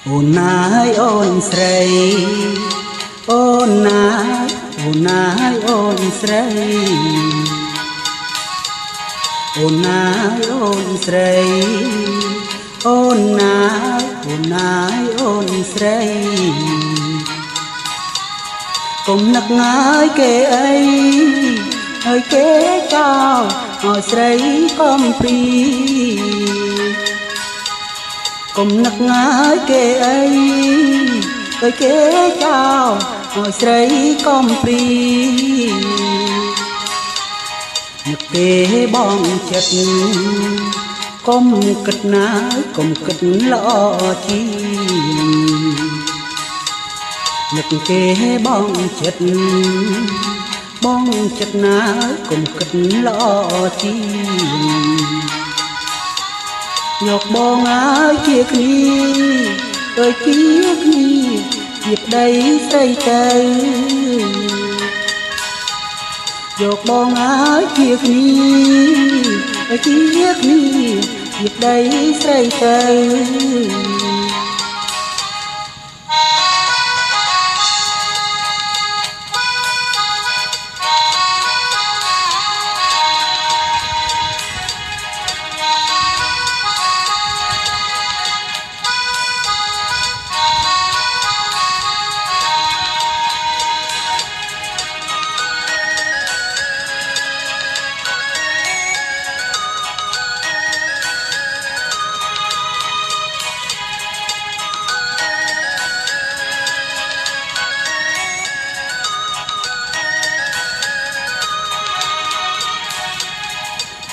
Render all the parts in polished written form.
អូនណាយអូនស្រីអូនណាយអូនណាយអូនស្រីអូនណាយអូនស្រីអូនណាយអូនណាយអូនស្រីកុំនឹកងាយគេអីហើយគេចោលឲ្យស្រីកំព្រីកុំនឹកងាយគេអីហើយគេចោលឲ្យស្រីកំព្រីនឹកគេបងចិត្តកុំគិតណាកុំគិតល្អជានឹកគេបងចិត្តបងចិត្តណាកុំគិតល្អជាយកបងឲ្យជាគ្នាដូចជាគ្នាជាប្តីស្រីទៅយកបងឲ្យជាគ្នាដូចជាគ្នាជាប្តីស្រីទៅ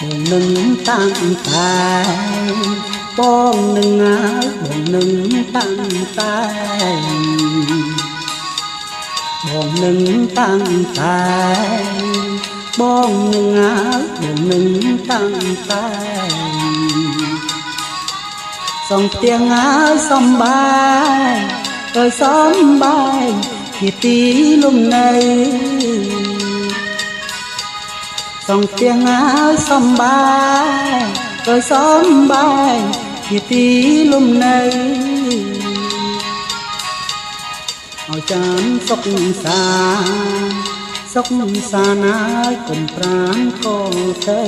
បងនឹងតាំងតែបងនឹងហើយបងនឹងតាំងតែបងនឹងតាំងតែបងនឹងហើយបងនឹងតាំងតែសំផ្ទាំងហើយសំបាយដោយសំបាយជាទីលំនៅសងទាំងឲ្យសំបាយដោយសំបាយជាទីលំនៅឲ្យចានសុខសាសុខសាណាយកុំប្រាំក៏ទៅ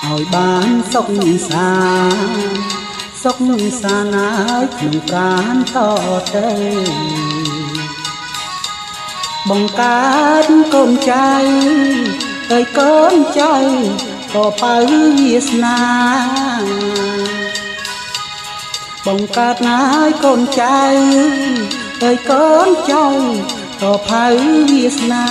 ឲ្យបានសុខសាសុខសាណាយក្នុងប្រាណតទៅបង្កើតកូនចៅហើយកូនចៅក៏បើវាសនាបង្កើតហើយកូនចៅហើយកូនចៅក៏ផៅវាសនា